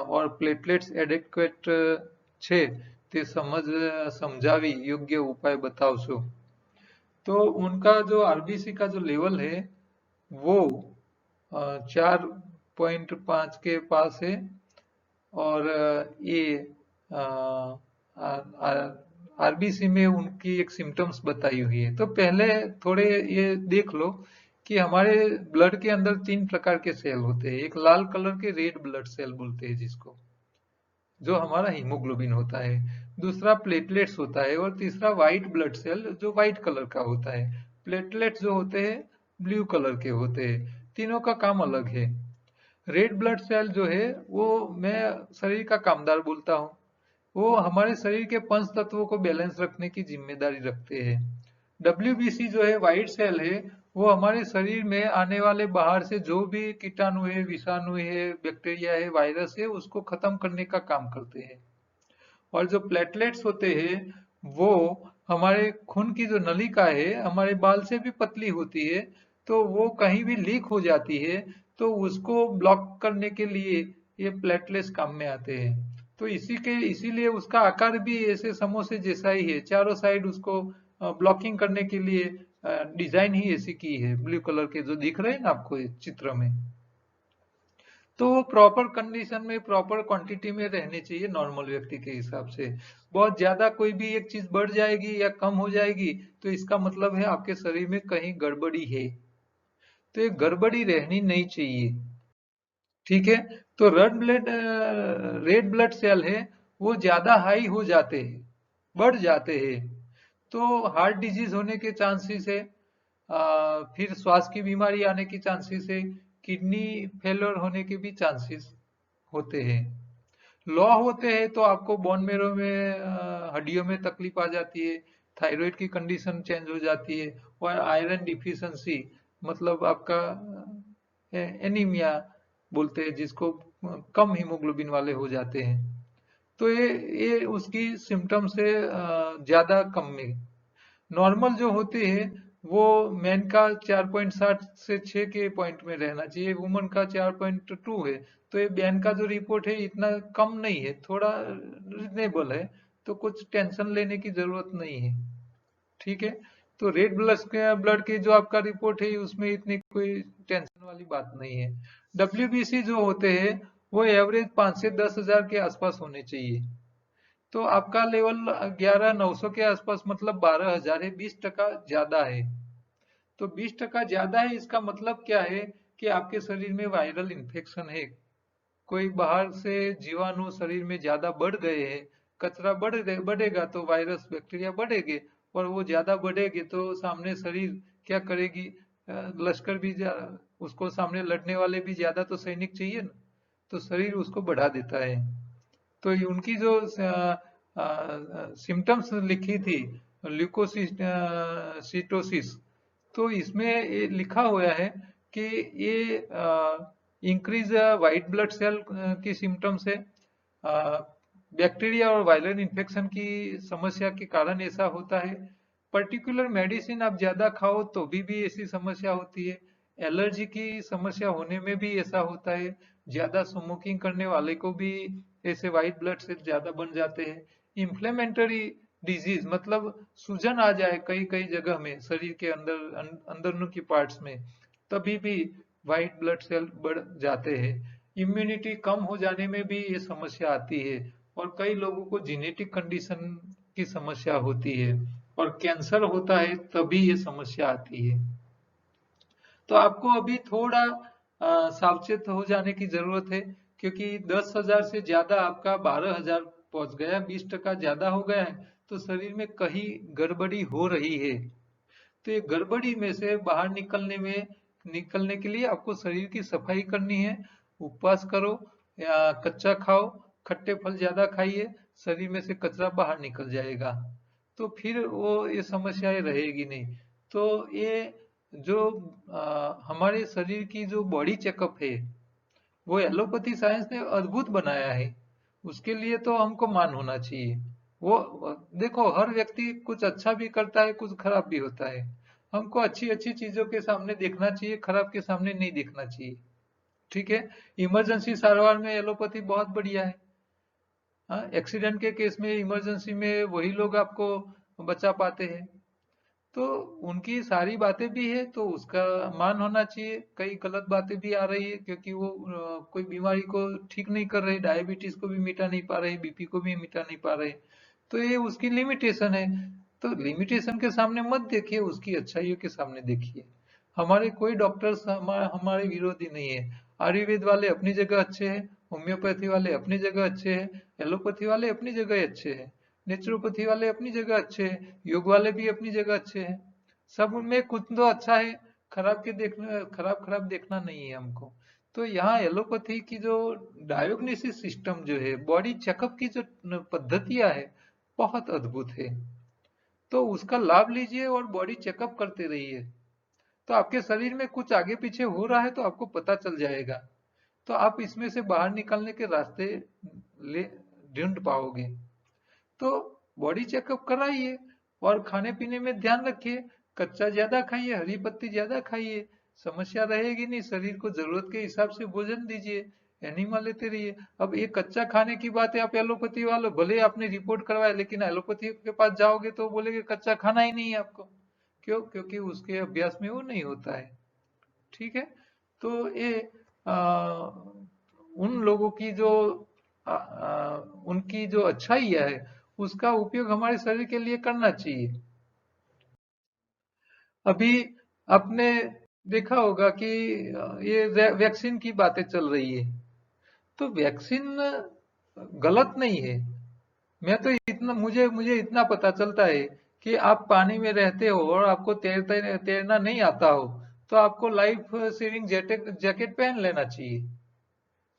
और પ્લેટલેટ્સ એડેક્વેટ છે, તે समझावी योग्य उपाय बतावशो। तो उनका जो आरबीसी का जो लेवल है वो 4.5 के पास है, और ये आरबीसी में उनकी एक सिम्टम्स बताई हुई है। तो पहले थोड़े ये देख लो कि हमारे ब्लड के अंदर 3 प्रकार के सेल होते हैं। एक लाल कलर के रेड ब्लड सेल बोलते हैं जिसको, जो हमारा हीमोग्लोबिन होता है। दूसरा प्लेटलेट्स होता है, और तीसरा व्हाइट ब्लड सेल जो व्हाइट कलर का होता है। प्लेटलेट्स जो होते हैं ब्लू कलर के होते हैं। तीनों का काम अलग है। रेड ब्लड सेल जो है वो मैं शरीर का कामदार बोलता हूँ, वो हमारे शरीर के पंच तत्वों को बैलेंस रखने की जिम्मेदारी रखते हैं। डब्ल्यूबीसी जो है व्हाइट सेल है, वो हमारे शरीर में आने वाले बाहर से जो भी कीटाणु है, विषाणु है, बैक्टीरिया है, वायरस है, उसको खत्म करने का काम करते हैं। और जो प्लेटलेट्स होते हैं वो हमारे खून की जो नलिका है, हमारे बाल से भी पतली होती है, तो वो कहीं भी लीक हो जाती है, तो उसको ब्लॉक करने के लिए ये प्लेटलेट्स काम में आते हैं। तो इसीलिए उसका आकार भी ऐसे समोसे जैसा ही है, चारों साइड उसको ब्लॉकिंग करने के लिए डिजाइन ही ऐसी की है, ब्लू कलर के जो दिख रहे हैं ना आपको इस चित्र में। तो वो प्रॉपर कंडीशन में, प्रॉपर क्वांटिटी में रहने चाहिए नॉर्मल व्यक्ति के हिसाब से। बहुत ज्यादा कोई भी एक चीज बढ़ जाएगी या कम हो जाएगी तो इसका मतलब है आपके शरीर में कहीं गड़बड़ी है, तो ये गड़बड़ी रहनी नहीं चाहिए। ठीक है, तो रेड ब्लड सेल है वो ज्यादा हाई हो जाते हैं, बढ़ जाते हैं, तो हार्ट डिजीज होने के चांसेस है, फिर श्वास की बीमारी आने की चांसेस है, किडनी फेलियर होने के भी चांसेस होते हैं। लो होते हैं तो आपको बोन मेरो में, हड्डियों में तकलीफ आ जाती है, थायराइड की कंडीशन चेंज हो जाती है, और आयरन डिफिशियंसी, मतलब आपका एनीमिया बोलते हैं जिसको, कम हीमोग्लोबिन वाले हो जाते हैं। तो ये उसकी सिम्टम से ज्यादा कम में। नॉर्मल जो होते हैं वो मैन का 4.7 से 6 के पॉइंट में रहना चाहिए, वुमन का 4.2 है। तो ये बहन का जो रिपोर्ट है इतना कम नहीं है, थोड़ा रिजनेबल है, तो कुछ टेंशन लेने की जरूरत नहीं है। ठीक है, तो रेड ब्लड के जो आपका रिपोर्ट है उसमें इतनी कोई टेंशन वाली बात नहीं है। डब्ल्यूबीसी जो होते हैं वो एवरेज 5 से 10,000 के आसपास होने चाहिए। तो आपका लेवल 11,900 के आसपास मतलब 12,000 है, 20% ज्यादा है। तो 20% ज्यादा है, इसका मतलब क्या है कि आपके शरीर में वायरल इन्फेक्शन है। कोई बाहर से जीवाणु शरीर में ज्यादा बढ़ गए हैं, कचरा बढ़ेगा तो वायरस बैक्टीरिया बढ़ेंगे, और वो ज्यादा बढ़ेंगे तो सामने शरीर क्या करेगी, लश्कर भी उसको सामने लड़ने वाले भी ज्यादा तो सैनिक चाहिए ना, तो शरीर उसको बढ़ा देता है। तो उनकी जो सिम्टम्स लिखी थी, ल्यूकोसिटोसिस, तो इसमें ये लिखा हुआ है कि ये इंक्रीज वाइट ब्लड सेल की सिम्टम्स है। बैक्टीरिया और वायरल इन्फेक्शन की समस्या के कारण ऐसा होता है। पर्टिकुलर मेडिसिन आप ज्यादा खाओ तो भी ऐसी समस्या होती है। एलर्जी की समस्या होने में भी ऐसा होता है। ज्यादा स्मोकिंग करने वाले को भी ऐसे वाइट ब्लड सेल ज्यादा बन जाते हैं। इन्फ्लेमेटरी डिजीज मतलब सूजन आ जाए कई कई जगह में शरीर के अंदर की पार्ट्स में, तभी भी व्हाइट ब्लड सेल बढ़ जाते हैं। इम्यूनिटी कम हो जाने में भी ये समस्या आती है, और कई लोगों को जेनेटिक कंडीशन की समस्या होती है, और कैंसर होता है तभी ये समस्या आती है। तो आपको अभी थोड़ा सावचेत हो जाने की जरूरत है, क्योंकि 10,000 से ज्यादा आपका 12,000 पहुंच गया, 20% ज्यादा हो गया है, तो शरीर में कहीं गड़बड़ी हो रही है। तो ये गड़बड़ी में से बाहर निकलने के लिए आपको शरीर की सफाई करनी है। उपवास करो या कच्चा खाओ, खट्टे फल ज्यादा खाइए, शरीर में से कचरा बाहर निकल जाएगा, तो फिर वो ये समस्याएं रहेगी नहीं। तो ये जो हमारे शरीर की जो बॉडी चेकअप है, वो एलोपैथी साइंस ने अद्भुत बनाया है। उसके लिए तो हमको मान होना चाहिए। वो देखो, हर व्यक्ति कुछ अच्छा भी करता है, कुछ खराब भी होता है। हमको अच्छी अच्छी चीजों के सामने देखना चाहिए, खराब के सामने नहीं देखना चाहिए। ठीक है। इमरजेंसी सारवार में एलोपैथी बहुत बढ़िया है। हाँ, एक्सीडेंट के केस में इमरजेंसी में वही लोग आपको बचा पाते हैं। तो उनकी सारी बातें भी है तो उसका मान होना चाहिए। कई गलत बातें भी आ रही है, क्योंकि वो कोई बीमारी को ठीक नहीं कर रहे, डायबिटीज को भी मिटा नहीं पा रहे, बीपी को भी मिटा नहीं पा रहे। तो ये उसकी लिमिटेशन है। तो लिमिटेशन के सामने मत देखिए, उसकी अच्छाइयों के सामने देखिए। हमारे कोई डॉक्टर्स हमारे विरोधी नहीं है। आयुर्वेद वाले अपनी जगह अच्छे हैं, होम्योपैथी वाले अपनी जगह अच्छे हैं, एलोपैथी वाले अपनी जगह अच्छे हैं, नेचुरोपैथी वाले अपनी जगह अच्छे हैं, योग वाले भी अपनी जगह अच्छे हैं। सब में कुछ तो अच्छा है, खराब खराब देखना नहीं है हमको। तो यहाँ एलोपैथी की जो डायग्नोसिस सिस्टम जो है, बॉडी चेकअप की जो पद्धतियां है, बहुत अद्भुत है। तो उसका लाभ लीजिए और बॉडी चेकअप करते रहिए। तो आपके शरीर में कुछ आगे पीछे हो रहा है तो आपको पता चल जाएगा। तो आप इसमें से बाहर निकलने के रास्ते ले ढूंढ पाओगे। तो बॉडी चेकअप कराइए, और खाने पीने में ध्यान रखिए। कच्चा ज्यादा खाइए, हरी पत्ती ज्यादा खाइए, समस्या रहेगी नहीं। शरीर को जरूरत के हिसाब से भोजन दीजिए, एनिमा लेते रहिए। अब ये कच्चा खाने की बात है, आप एलोपैथी वाले भले आपने रिपोर्ट करवाया, लेकिन एलोपैथी के पास जाओगे तो बोलेगे कच्चा खाना ही नहीं है आपको। क्यों? क्योंकि उसके अभ्यास में वो नहीं होता है। ठीक है। तो ये उन लोगों की जो उनकी जो अच्छाई है, उसका उपयोग हमारे शरीर के लिए करना चाहिए। अभी आपने देखा होगा कि ये वैक्सीन की बातें चल रही है। तो वैक्सीन गलत नहीं है। मैं तो इतना मुझे मुझे इतना पता चलता है कि आप पानी में रहते हो और आपको तैरना नहीं आता हो, तो आपको लाइफ सेविंग जैकेट जैकेट पहन लेना चाहिए।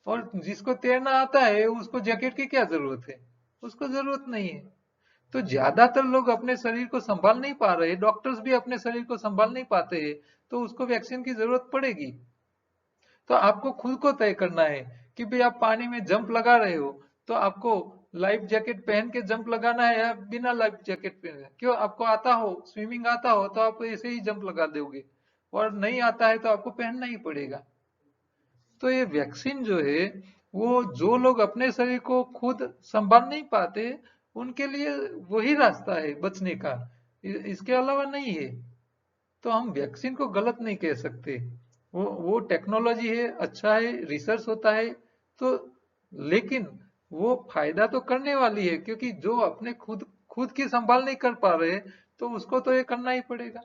और जिसको तैरना आता है उसको जैकेट की क्या जरूरत है? उसको जरूरत नहीं है। तो ज्यादातर लोग अपने शरीर को संभाल नहीं पा रहे, डॉक्टर्स भी अपने शरीर को संभाल नहीं पाते हैं, तो उसको वैक्सीन की जरूरत पड़ेगी। तो आपको खुद को तय करना है कि भाई आप पानी में जंप लगा रहे हो, तो आपको लाइफ जैकेट पहन के जंप लगाना है या बिना लाइफ जैकेट पहने? क्यों? आपको आता हो, स्विमिंग आता हो तो आप ऐसे ही जंप लगा दोगे, और नहीं आता है तो आपको पहनना ही पड़ेगा। तो ये वैक्सीन जो है, वो जो लोग अपने शरीर को खुद संभाल नहीं पाते, उनके लिए वही रास्ता है बचने का, इसके अलावा नहीं है। तो हम वैक्सीन को गलत नहीं कह सकते। वो टेक्नोलॉजी है, अच्छा है, रिसर्च होता है, तो लेकिन वो फायदा तो करने वाली है, क्योंकि जो अपने खुद खुद की संभाल नहीं कर पा रहे तो उसको तो ये करना ही पड़ेगा।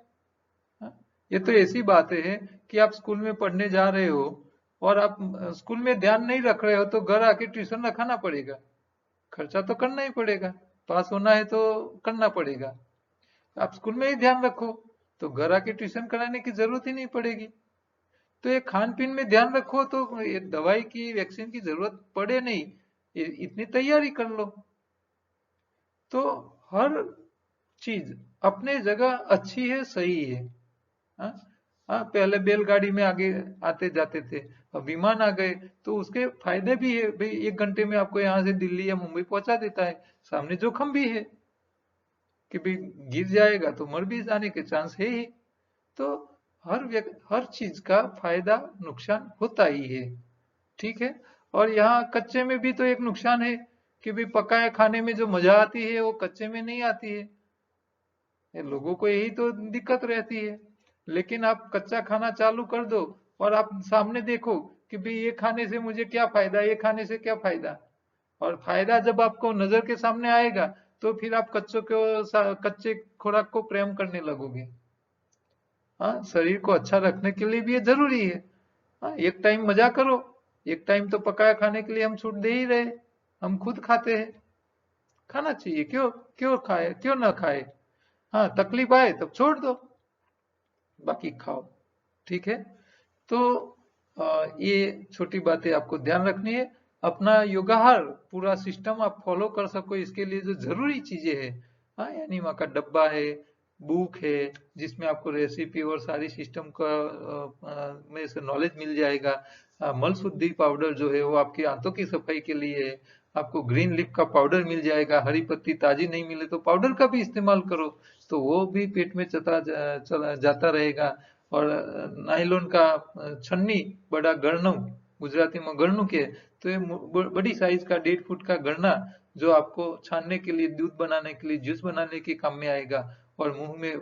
हाँ? ये तो ऐसी बात है कि आप स्कूल में पढ़ने जा रहे हो और आप स्कूल में ध्यान नहीं रख रहे हो तो घर आके ट्यूशन रखाना पड़ेगा, खर्चा तो करना ही पड़ेगा, पास होना है तो करना पड़ेगा। आप स्कूल में ही ध्यान रखो तो घर आके ट्यूशन कराने की जरूरत ही नहीं पड़ेगी। तो ये खान पीन में ध्यान रखो तो ये दवाई की वैक्सीन की जरूरत पड़े नहीं, इतनी तैयारी कर लो। तो हर चीज अपने जगह अच्छी है, सही है। हाँ? हाँ, पहले बैलगाड़ी में आगे आते जाते थे, अब विमान आ गए तो उसके फायदे भी है भाई, 1 घंटे में आपको यहाँ से दिल्ली या मुंबई पहुंचा देता है। सामने जोखिम भी है कि भाई गिर जाएगा तो मर भी जाने के चांस है ही। तो हर चीज का फायदा नुकसान होता ही है। ठीक है। और यहाँ कच्चे में भी तो एक नुकसान है कि भाई पकाए खाने में जो मजा आती है वो कच्चे में नहीं आती है। ये लोगों को यही तो दिक्कत रहती है। लेकिन आप कच्चा खाना चालू कर दो और आप सामने देखो कि भाई ये खाने से मुझे क्या फायदा, ये खाने से क्या फायदा। और फायदा जब आपको नजर के सामने आएगा तो फिर आप कच्चे खुराक को प्रेम करने लगोगे। हाँ, शरीर को अच्छा रखने के लिए भी ये जरूरी है। हाँ, एक टाइम मजा करो, एक टाइम तो पकाया खाने के लिए हम छूट दे ही रहे, हम खुद खाते हैं। खाना चाहिए, क्यों क्यों खाए, क्यों ना खाए। हाँ, तकलीफ आए तब छोड़ दो, बाकी खाओ। ठीक है। तो ये छोटी बातें आपको ध्यान रखनी है। अपना योगाहार पूरा सिस्टम आप फॉलो कर सको, इसके लिए जो जरूरी चीजें हैं, हाँ, यानी वहाँ का डब्बा है, बुक है जिसमें आपको रेसिपी और सारी सिस्टम का में से नॉलेज मिल जाएगा। मल शुद्धि पाउडर जो है वो आपके आंतों की सफाई के लिए है। आपको ग्रीन लीफ का पाउडर मिल जाएगा, हरी पत्ती ताजी नहीं मिले तो पाउडर का भी इस्तेमाल करो, तो वो भी पेट में चला जाता रहेगा। और नायलॉन का छन्नी, बड़ा गरणु, गुजराती में गरणु के, तो ये बड़ी साइज का 1.5 फुट का गरना जो आपको छानने के लिए, दूध बनाने के लिए, जूस बनाने के काम में आएगा। और मुंह में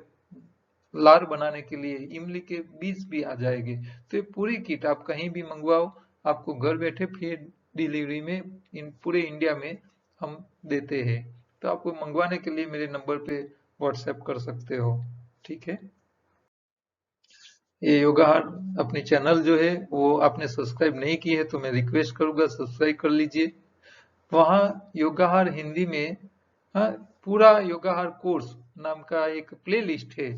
लार बनाने के लिए इमली के बीज भी आ जाएंगे। तो ये पूरी किट आप कहीं भी मंगवाओ, आपको घर बैठे फ्री डिलीवरी में पूरे इंडिया में हम देते हैं। तो आपको मंगवाने के लिए मेरे नंबर पे व्हाट्सएप कर सकते हो। ठीक है। ये योगाहार अपनी चैनल जो है वो आपने सब्सक्राइब नहीं की है तो मैं रिक्वेस्ट करूंगा सब्सक्राइब कर लीजिए। वहाँ योगाहार हिंदी में, हाँ, पूरा योगाहार कोर्स नाम का एक प्ले लिस्ट है,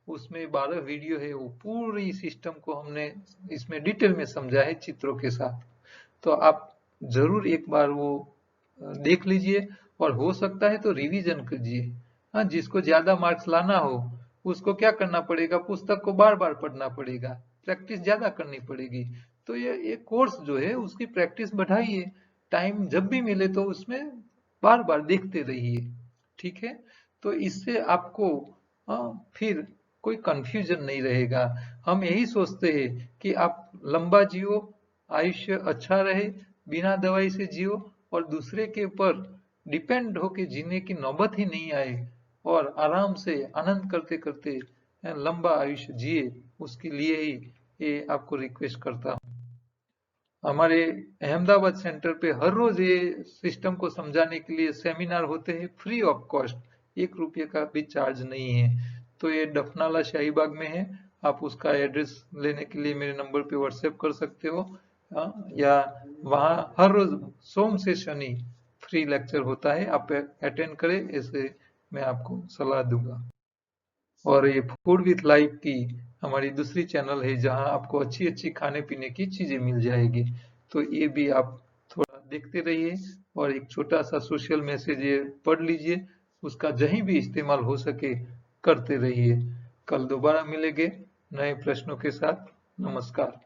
उसमें 12 वीडियो है, वो पूरी सिस्टम को हमने इसमें डिटेल में समझा है चित्रों के साथ। तो आप जरूर एक बार वो देख लीजिए, और हो सकता है तो रिवीजन कीजिए। हाँ, जिसको ज्यादा मार्क्स लाना हो उसको क्या करना पड़ेगा, पुस्तक को बार बार पढ़ना पड़ेगा, प्रैक्टिस ज्यादा करनी पड़ेगी। तो ये कोर्स जो है उसकी प्रैक्टिस बढ़ाइए, टाइम जब भी मिले तो उसमें बार बार देखते रहिए। ठीक है। तो इससे आपको फिर कोई कंफ्यूजन नहीं रहेगा। हम यही सोचते हैं कि आप लंबा जियो, आयुष्य अच्छा रहे, बिना दवाई से जियो, और दूसरे के ऊपर डिपेंड होके जीने की नौबत ही नहीं आए, और आराम से आनंद करते करते लंबा आयुष्य जिए, उसके लिए ही ये आपको रिक्वेस्ट करता हूँ। हमारे अहमदाबाद सेंटर पे हर रोज ये सिस्टम को समझाने के लिए सेमिनार होते हैं, फ्री ऑफ कॉस्ट, 1 रुपये का भी चार्ज नहीं है। तो ये डफनाला शाहीबाग में है, आप उसका एड्रेस लेने के लिए मेरे नंबर पे व्हाट्सएप कर सकते हो। या वहाँ हर रोज सोम से शनि फ्री लेक्चर होता है, आप अटेंड करें, ऐसे मैं आपको सलाह दूंगा। और ये फूड विथ लाइफ की हमारी दूसरी चैनल है जहां आपको अच्छी अच्छी खाने पीने की चीजें मिल जाएगी। तो ये भी आप थोड़ा देखते रहिए, और एक छोटा सा सोशल मैसेज ये पढ़ लीजिए, उसका जहीं भी इस्तेमाल हो सके करते रहिए। कल दोबारा मिलेंगे नए प्रश्नों के साथ। नमस्कार।